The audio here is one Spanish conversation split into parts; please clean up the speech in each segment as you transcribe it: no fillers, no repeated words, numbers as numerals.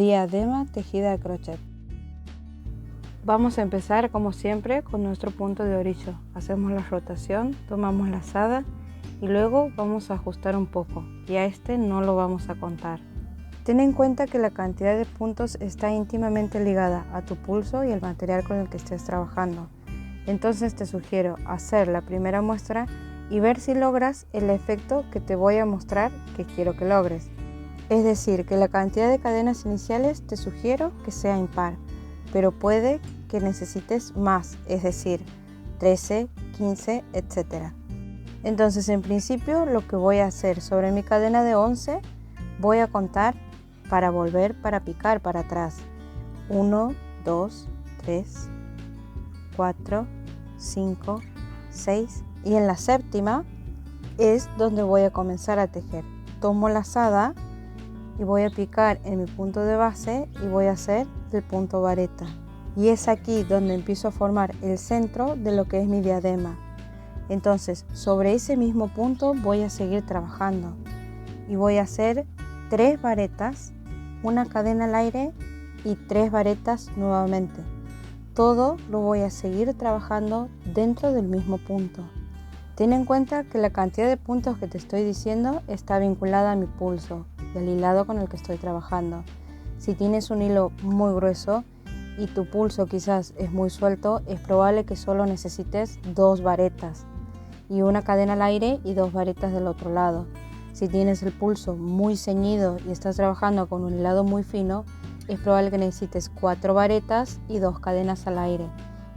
Diadema tejida a crochet. Vamos a empezar como siempre con nuestro punto de orillo. Hacemos la rotación, tomamos lazada y luego vamos a ajustar un poco, y a este no lo vamos a contar. Ten en cuenta que la cantidad de puntos está íntimamente ligada a tu pulso y el material con el que estés trabajando. Entonces te sugiero hacer la primera muestra y ver si logras el efecto que te voy a mostrar que quiero que logres. Es decir, que la cantidad de cadenas iniciales te sugiero que sea impar, pero puede que necesites más, es decir, 13, 15, etc. Entonces, en principio, lo que voy a hacer sobre mi cadena de 11, voy a contar para volver para picar para atrás. 1, 2, 3, 4, 5, 6 y en la séptima es donde voy a comenzar a tejer. Tomo lazada y voy a picar en mi punto de base y voy a hacer el punto vareta. Y es aquí donde empiezo a formar el centro de lo que es mi diadema. Entonces, sobre ese mismo punto voy a seguir trabajando y voy a hacer 3 varetas, una cadena al aire y 3 varetas nuevamente. Todo lo voy a seguir trabajando dentro del mismo punto. Ten en cuenta que la cantidad de puntos que te estoy diciendo está vinculada a mi pulso y al hilado con el que estoy trabajando. Si tienes un hilo muy grueso y tu pulso quizás es muy suelto, es probable que solo necesites 2 varetas y una cadena al aire y 2 varetas del otro lado. Si tienes el pulso muy ceñido y estás trabajando con un hilado muy fino, es probable que necesites 4 varetas y 2 cadenas al aire.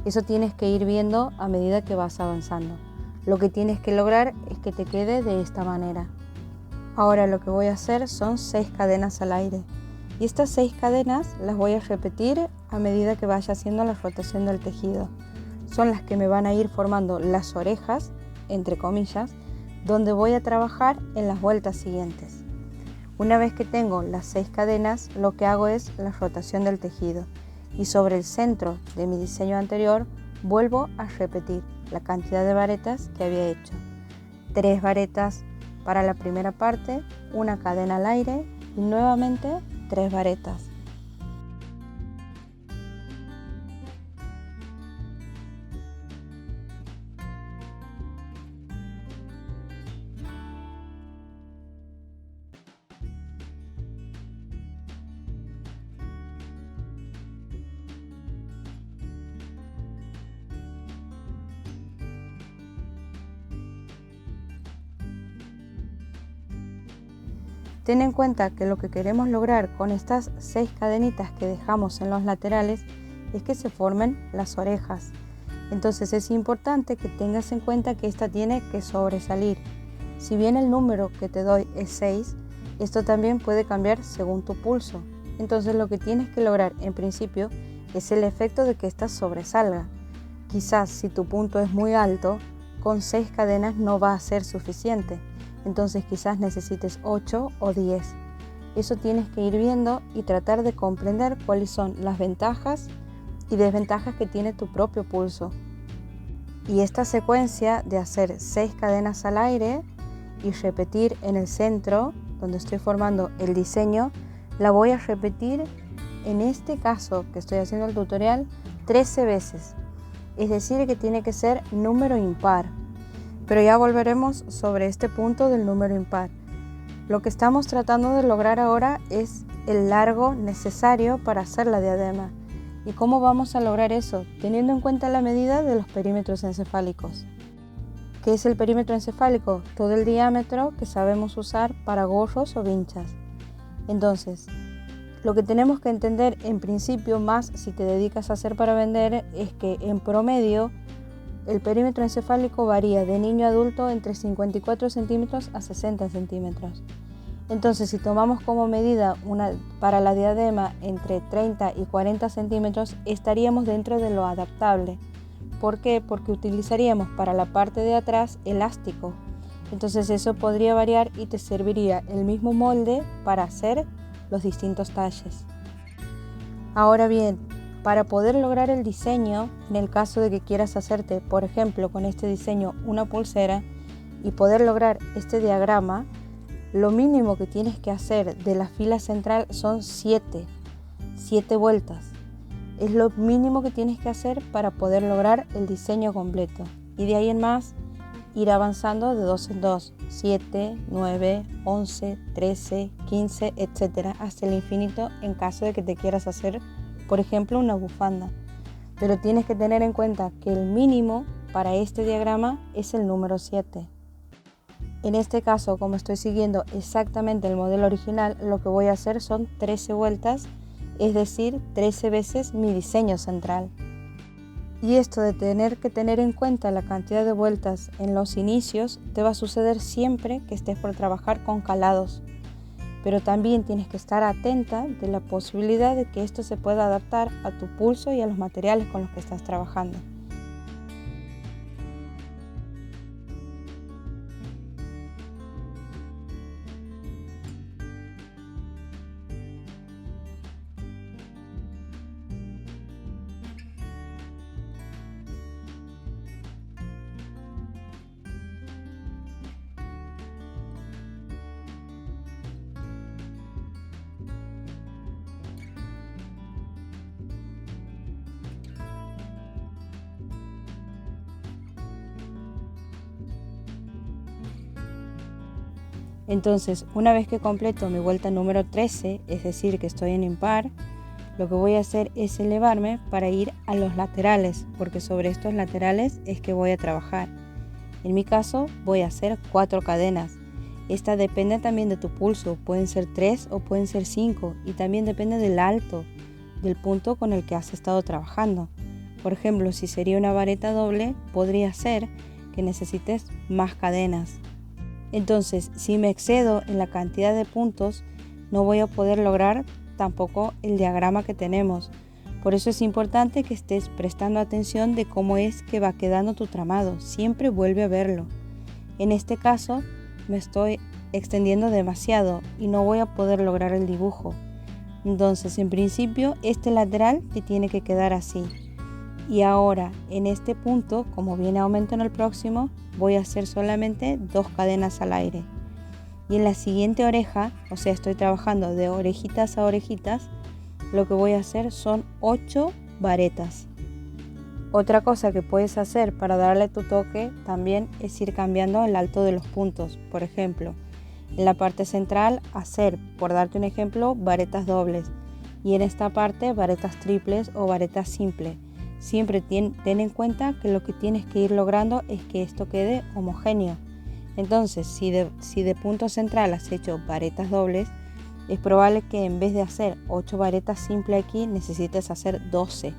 Eso tienes que ir viendo a medida que vas avanzando. Lo que tienes que lograr es que te quede de esta manera. Ahora lo que voy a hacer son 6 cadenas al aire. Y estas 6 cadenas las voy a repetir a medida que vaya haciendo la rotación del tejido. Son las que me van a ir formando las orejas, entre comillas, donde voy a trabajar en las vueltas siguientes. Una vez que tengo las 6 cadenas, lo que hago es la rotación del tejido. Y sobre el centro de mi diseño anterior, vuelvo a repetir la cantidad de varetas que había hecho. 3 varetas para la primera parte, una cadena al aire y nuevamente 3 varetas. Ten en cuenta que lo que queremos lograr con estas 6 cadenitas que dejamos en los laterales es que se formen las orejas. Entonces es importante que tengas en cuenta que esta tiene que sobresalir. Si bien el número que te doy es 6, esto también puede cambiar según tu pulso. Entonces lo que tienes que lograr en principio es el efecto de que esta sobresalga. Quizás si tu punto es muy alto, con 6 cadenas no va a ser suficiente. Entonces quizás necesites 8 o 10. Eso tienes que ir viendo y tratar de comprender cuáles son las ventajas y desventajas que tiene tu propio pulso. Y esta secuencia de hacer 6 cadenas al aire y repetir en el centro, donde estoy formando el diseño, la voy a repetir en este caso que estoy haciendo el tutorial 13 veces. Es decir, que tiene que ser número impar. Pero ya volveremos sobre este punto del número impar. Lo que estamos tratando de lograr ahora es el largo necesario para hacer la diadema. ¿Y cómo vamos a lograr eso? Teniendo en cuenta la medida de los perímetros encefálicos. ¿Qué es el perímetro encefálico? Todo el diámetro que sabemos usar para gorros o vinchas. Entonces, lo que tenemos que entender en principio, más si te dedicas a hacer para vender, es que en promedio el perímetro encefálico varía de niño a adulto entre 54 centímetros a 60 centímetros. Entonces, si tomamos como medida para la diadema entre 30 y 40 centímetros, estaríamos dentro de lo adaptable. ¿Por qué? Porque utilizaríamos para la parte de atrás elástico. Entonces eso podría variar y te serviría el mismo molde para hacer los distintos talles. Ahora bien, para poder lograr el diseño, en el caso de que quieras hacerte, por ejemplo, con este diseño una pulsera y poder lograr este diagrama, lo mínimo que tienes que hacer de la fila central son 7. 7 vueltas. Es lo mínimo que tienes que hacer para poder lograr el diseño completo. Y de ahí en más, ir avanzando de 2 en 2, 7, 9, 11, 13, 15, etc. hasta el infinito en caso de que te quieras hacer, por ejemplo, una bufanda. Pero tienes que tener en cuenta que el mínimo para este diagrama es el número 7. En este caso, como estoy siguiendo exactamente el modelo original, lo que voy a hacer son 13 vueltas, es decir, 13 veces mi diseño central. Y esto de tener que tener en cuenta la cantidad de vueltas en los inicios te va a suceder siempre que estés por trabajar con calados. Pero también tienes que estar atenta de la posibilidad de que esto se pueda adaptar a tu pulso y a los materiales con los que estás trabajando. Entonces, una vez que completo mi vuelta número 13, es decir, que estoy en impar, lo que voy a hacer es elevarme para ir a los laterales, porque sobre estos laterales es que voy a trabajar. En mi caso, voy a hacer 4 cadenas. Esta depende también de tu pulso, pueden ser 3 o pueden ser 5, y también depende del alto del punto con el que has estado trabajando. Por ejemplo, si sería una vareta doble, podría ser que necesites más cadenas. Entonces, si me excedo en la cantidad de puntos, no voy a poder lograr tampoco el diagrama que tenemos. Por eso es importante que estés prestando atención de cómo es que va quedando tu tramado. Siempre vuelve a verlo. En este caso, me estoy extendiendo demasiado y no voy a poder lograr el dibujo. Entonces, en principio, este lateral te tiene que quedar así. Y ahora, en este punto, como viene aumento en el próximo, voy a hacer solamente 2 cadenas al aire. Y en la siguiente oreja, o sea, estoy trabajando de orejitas a orejitas, lo que voy a hacer son 8 varetas. Otra cosa que puedes hacer para darle tu toque también es ir cambiando el alto de los puntos. Por ejemplo, en la parte central hacer, por darte un ejemplo, varetas dobles. Y en esta parte varetas triples o varetas simples. Siempre ten en cuenta que lo que tienes que ir logrando es que esto quede homogéneo. Entonces, si de punto central has hecho varetas dobles, es probable que en vez de hacer 8 varetas simples aquí, necesites hacer 12.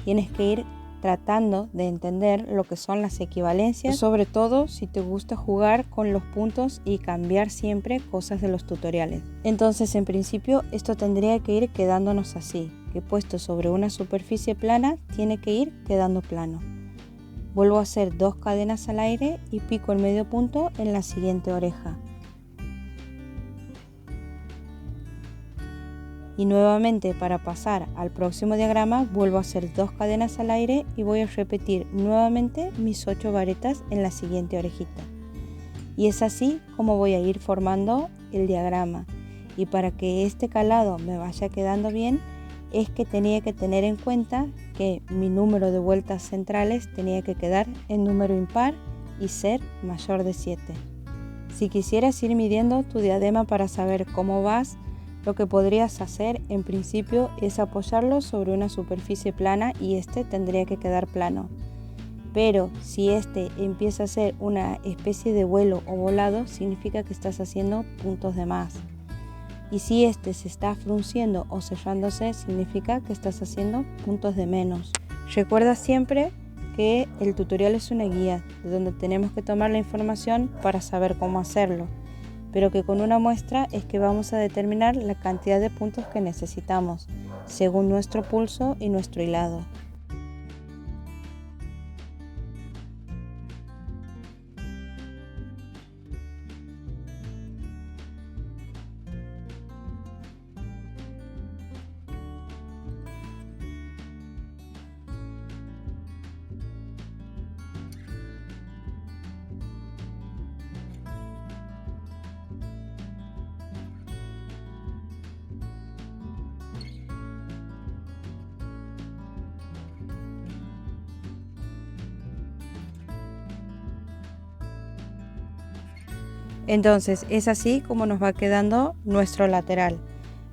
Tienes que ir tratando de entender lo que son las equivalencias, sobre todo si te gusta jugar con los puntos y cambiar siempre cosas de los tutoriales. Entonces, en principio, esto tendría que ir quedándonos así, que puesto sobre una superficie plana, tiene que ir quedando plano. Vuelvo a hacer 2 cadenas al aire y pico el medio punto en la siguiente oreja. Y nuevamente, para pasar al próximo diagrama, vuelvo a hacer 2 cadenas al aire y voy a repetir nuevamente mis 8 varetas en la siguiente orejita. Y es así como voy a ir formando el diagrama. Y para que este calado me vaya quedando bien, es que tenía que tener en cuenta que mi número de vueltas centrales tenía que quedar en número impar y ser mayor de 7. Si quisieras ir midiendo tu diadema para saber cómo vas, lo que podrías hacer en principio es apoyarlo sobre una superficie plana y este tendría que quedar plano. Pero si este empieza a ser una especie de vuelo o volado, significa que estás haciendo puntos de más. Y si este se está frunciendo o cerrándose, significa que estás haciendo puntos de menos. Recuerda siempre que el tutorial es una guía de donde tenemos que tomar la información para saber cómo hacerlo, pero que con una muestra es que vamos a determinar la cantidad de puntos que necesitamos, según nuestro pulso y nuestro hilado. Entonces es así como nos va quedando nuestro lateral.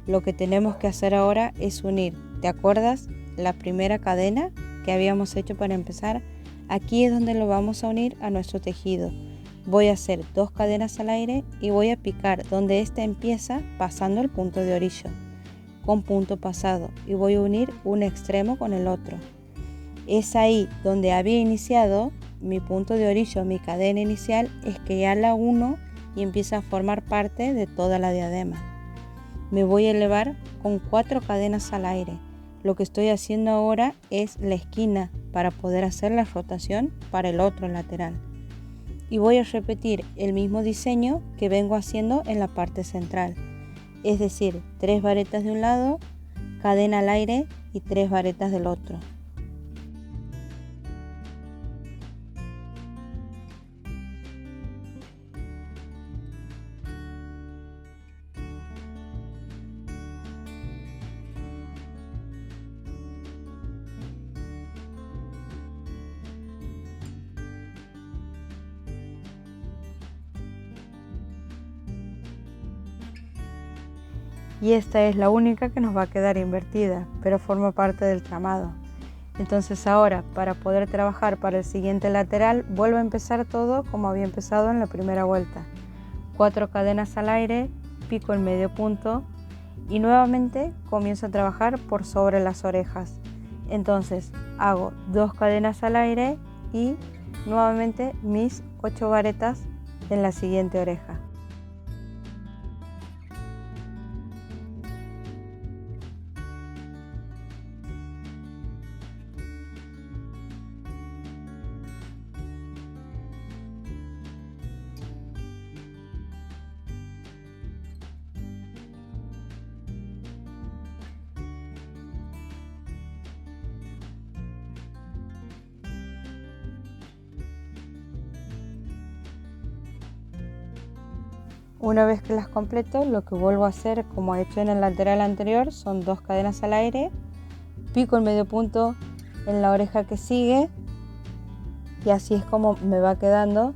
Lo que tenemos que hacer ahora es unir, ¿te acuerdas? La primera cadena que habíamos hecho para empezar, aquí es donde lo vamos a unir a nuestro tejido. Voy a hacer 2 cadenas al aire y voy a picar donde ésta empieza pasando el punto de orillo con punto pasado y voy a unir un extremo con el otro. Es ahí donde había iniciado mi punto de orillo, mi cadena inicial, es que ya la uno y empieza a formar parte de toda la diadema. Me voy a elevar con 4 cadenas al aire. Lo que estoy haciendo ahora es la esquina para poder hacer la rotación para el otro lateral. Y voy a repetir el mismo diseño que vengo haciendo en la parte central. Es decir, 3 varetas de un lado, cadena al aire y 3 varetas del otro. Y esta es la única que nos va a quedar invertida, pero forma parte del tramado. Entonces ahora, para poder trabajar para el siguiente lateral, vuelvo a empezar todo como había empezado en la primera vuelta. 4 cadenas al aire, pico en medio punto y nuevamente comienzo a trabajar por sobre las orejas. Entonces hago 2 cadenas al aire y nuevamente mis 8 varetas en la siguiente oreja. Una vez que las completo, lo que vuelvo a hacer como he hecho en el lateral anterior son 2 cadenas al aire, pico en medio punto en la oreja que sigue y así es como me va quedando.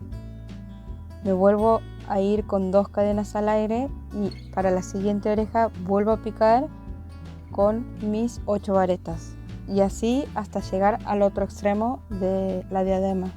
Me vuelvo a ir con 2 cadenas al aire y para la siguiente oreja vuelvo a picar con mis 8 varetas y así hasta llegar al otro extremo de la diadema.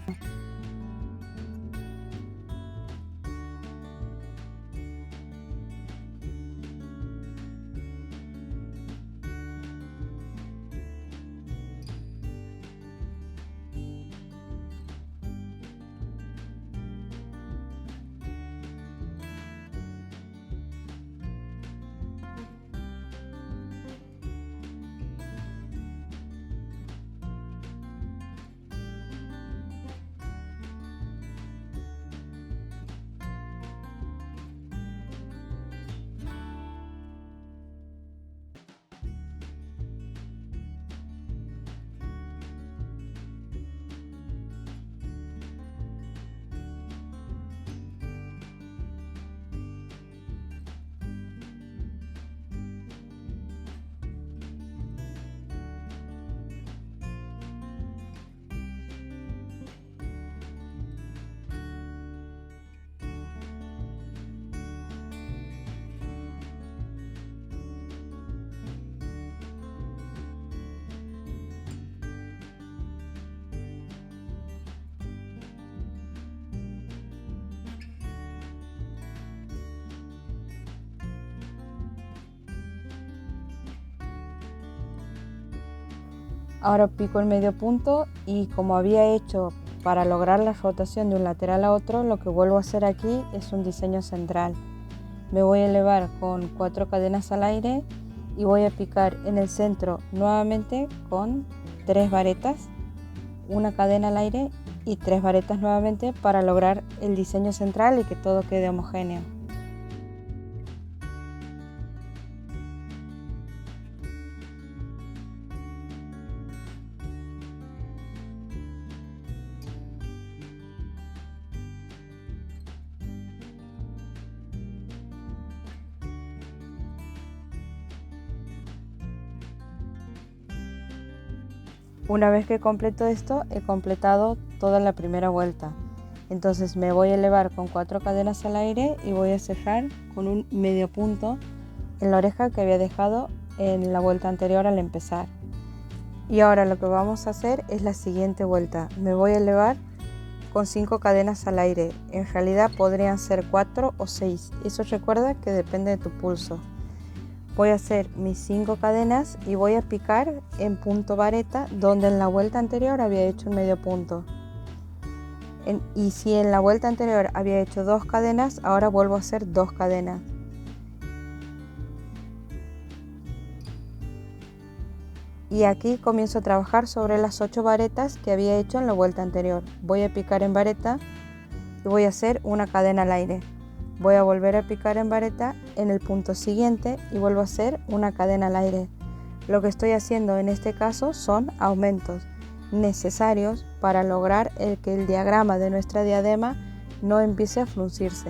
Ahora pico el medio punto y como había hecho para lograr la rotación de un lateral a otro, lo que vuelvo a hacer aquí es un diseño central. Me voy a elevar con 4 cadenas al aire y voy a picar en el centro nuevamente con 3 varetas, una cadena al aire y 3 varetas nuevamente para lograr el diseño central y que todo quede homogéneo. Una vez que completo esto, he completado toda la primera vuelta. Entonces me voy a elevar con 4 cadenas al aire y voy a cerrar con un medio punto en la oreja que había dejado en la vuelta anterior al empezar. Y ahora lo que vamos a hacer es la siguiente vuelta. Me voy a elevar con 5 cadenas al aire. En realidad podrían ser 4 o 6. Eso recuerda que depende de tu pulso. Voy a hacer mis 5 cadenas y voy a picar en punto vareta, donde en la vuelta anterior había hecho un medio punto. Y si en la vuelta anterior había hecho 2 cadenas, ahora vuelvo a hacer 2 cadenas. Y aquí comienzo a trabajar sobre las 8 varetas que había hecho en la vuelta anterior. Voy a picar en vareta y voy a hacer una cadena al aire. Voy a volver a picar en vareta en el punto siguiente y vuelvo a hacer una cadena al aire. Lo que estoy haciendo en este caso son aumentos necesarios para lograr que el diagrama de nuestra diadema no empiece a fruncirse.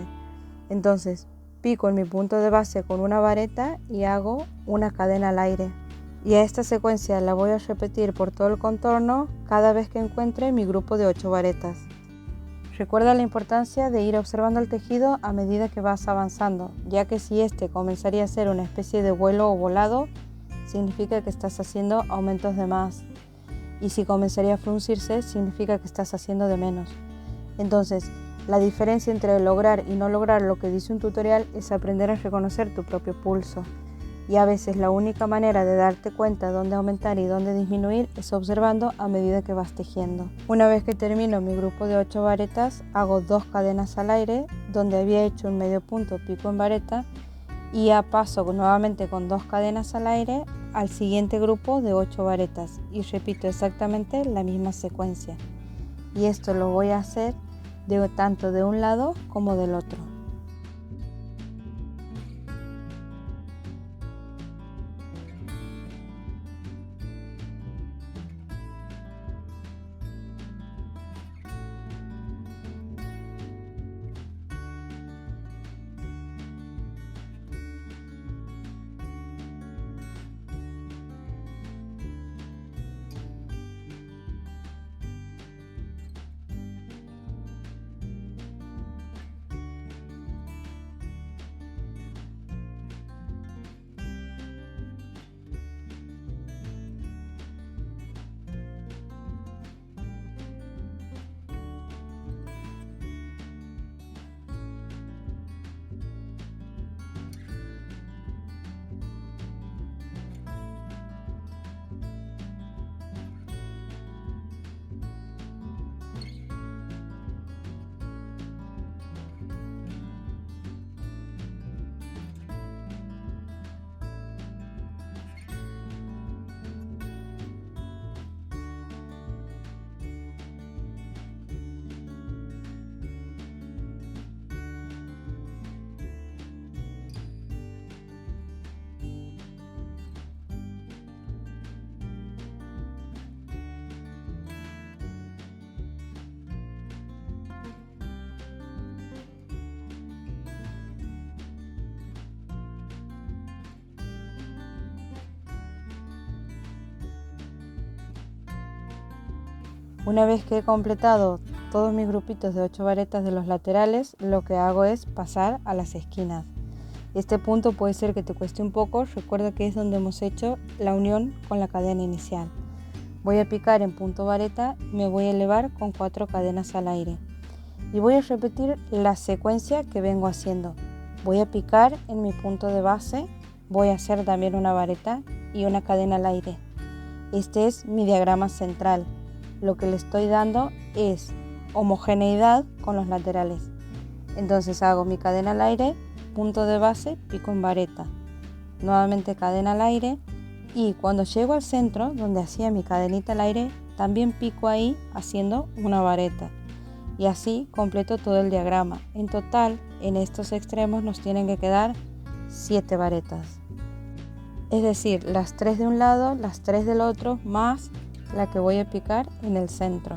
Entonces pico en mi punto de base con una vareta y hago una cadena al aire. Y a esta secuencia la voy a repetir por todo el contorno cada vez que encuentre mi grupo de 8 varetas. Recuerda la importancia de ir observando el tejido a medida que vas avanzando, ya que si este comenzaría a ser una especie de vuelo o volado, significa que estás haciendo aumentos de más. Y si comenzaría a fruncirse, significa que estás haciendo de menos. Entonces, la diferencia entre lograr y no lograr lo que dice un tutorial es aprender a reconocer tu propio pulso. Y a veces la única manera de darte cuenta dónde aumentar y dónde disminuir es observando a medida que vas tejiendo. Una vez que termino mi grupo de 8 varetas, hago 2 cadenas al aire, donde había hecho un medio punto, pico en vareta, y ya paso nuevamente con 2 cadenas al aire al siguiente grupo de 8 varetas y repito exactamente la misma secuencia. Y esto lo voy a hacer tanto de un lado como del otro. Una vez que he completado todos mis grupitos de 8 varetas de los laterales, lo que hago es pasar a las esquinas. Este punto puede ser que te cueste un poco, recuerda que es donde hemos hecho la unión con la cadena inicial. Voy a picar en punto vareta, me voy a elevar con 4 cadenas al aire y voy a repetir la secuencia que vengo haciendo. Voy a picar en mi punto de base, voy a hacer también una vareta y una cadena al aire. Este es mi diagrama central. Lo que le estoy dando es homogeneidad con los laterales. Entonces hago mi cadena al aire, punto de base, pico en vareta, nuevamente cadena al aire y cuando llego al centro donde hacía mi cadenita al aire también pico ahí haciendo una vareta y así completo todo el diagrama. En total en estos extremos nos tienen que quedar 7 varetas, es decir, las 3 de un lado, las 3 del otro más la que voy a picar en el centro.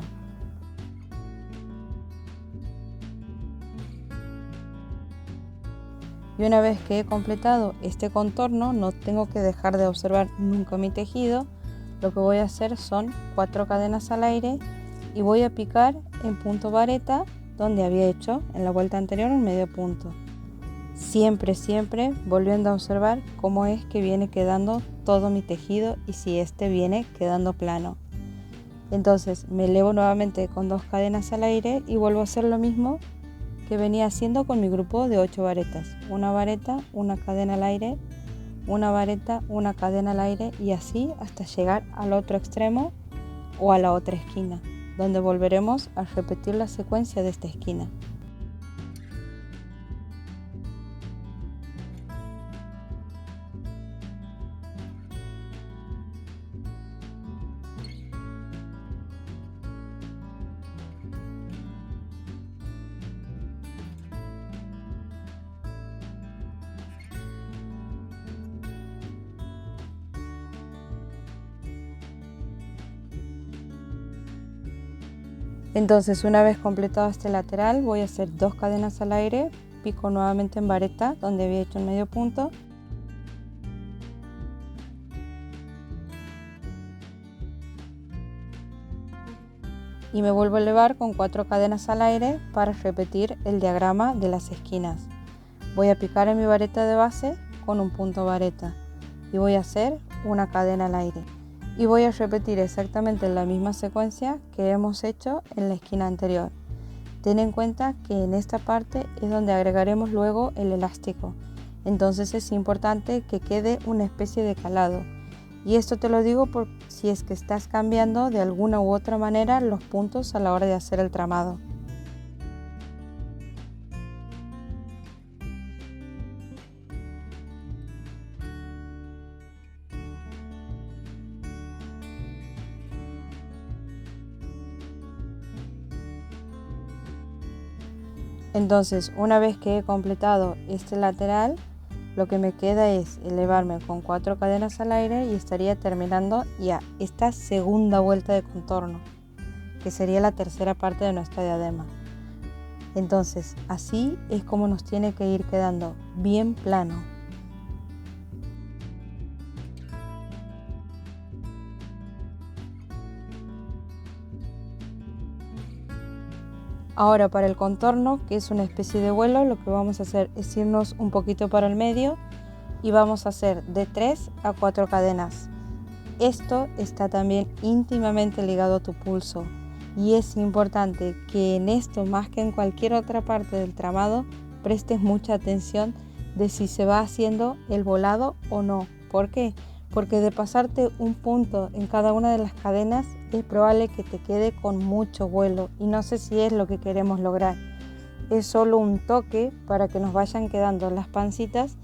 Y una vez que he completado este contorno, no tengo que dejar de observar nunca mi tejido. Lo que voy a hacer son 4 cadenas al aire y voy a picar en punto vareta donde había hecho en la vuelta anterior un medio punto. Siempre volviendo a observar cómo es que viene quedando todo mi tejido y si este viene quedando plano. Entonces me elevo nuevamente con 2 cadenas al aire y vuelvo a hacer lo mismo que venía haciendo con mi grupo de 8 varetas. Una vareta, una cadena al aire, una vareta, una cadena al aire y así hasta llegar al otro extremo o a la otra esquina, donde volveremos a repetir la secuencia de esta esquina. Entonces, una vez completado este lateral, voy a hacer 2 cadenas al aire, pico nuevamente en vareta donde había hecho un medio punto y me vuelvo a elevar con 4 cadenas al aire para repetir el diagrama de las esquinas. Voy a picar en mi vareta de base con un punto vareta y voy a hacer una cadena al aire. Y voy a repetir exactamente la misma secuencia que hemos hecho en la esquina anterior. Ten en cuenta que en esta parte es donde agregaremos luego el elástico, entonces es importante que quede una especie de calado. Y esto te lo digo por si es que estás cambiando de alguna u otra manera los puntos a la hora de hacer el tramado. Entonces, una vez que he completado este lateral, lo que me queda es elevarme con 4 cadenas al aire y estaría terminando ya esta segunda vuelta de contorno, que sería la tercera parte de nuestra diadema. Entonces, así es como nos tiene que ir quedando bien plano. Ahora para el contorno, que es una especie de vuelo, lo que vamos a hacer es irnos un poquito para el medio y vamos a hacer de 3 a 4 cadenas. Esto está también íntimamente ligado a tu pulso y es importante que en esto, más que en cualquier otra parte del tramado, prestes mucha atención de si se va haciendo el volado o no. ¿Por qué? Porque de pasarte un punto en cada una de las cadenas es probable que te quede con mucho vuelo y no sé si es lo que queremos lograr. Es solo un toque para que nos vayan quedando las pancitas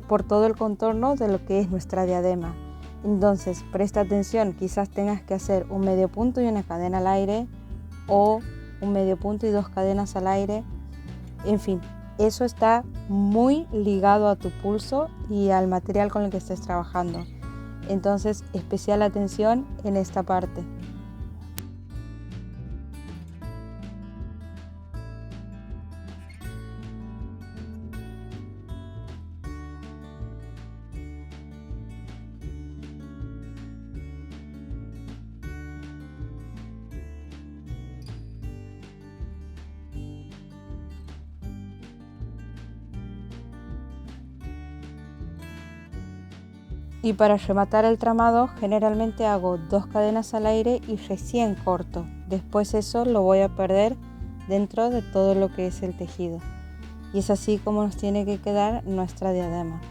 por todo el contorno de lo que es nuestra diadema. Entonces presta atención, quizás tengas que hacer un medio punto y una cadena al aire o un medio punto y 2 cadenas al aire. En fin, eso está muy ligado a tu pulso y al material con el que estés trabajando. Entonces, especial atención en esta parte. Y para rematar el tramado generalmente hago 2 cadenas al aire y recién corto. Después eso lo voy a perder dentro de todo lo que es el tejido. Y es así como nos tiene que quedar nuestra diadema.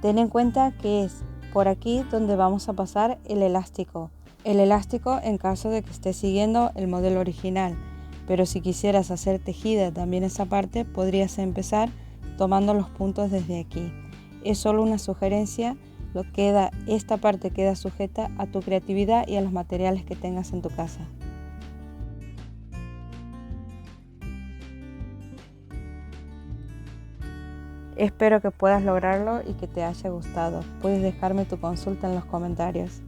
Ten en cuenta que es por aquí donde vamos a pasar el elástico. El elástico en caso de que estés siguiendo el modelo original. Pero si quisieras hacer tejida también esa parte, podrías empezar tomando los puntos desde aquí. Es solo una sugerencia. Esta parte queda sujeta a tu creatividad y a los materiales que tengas en tu casa. Espero que puedas lograrlo y que te haya gustado. Puedes dejarme tu consulta en los comentarios.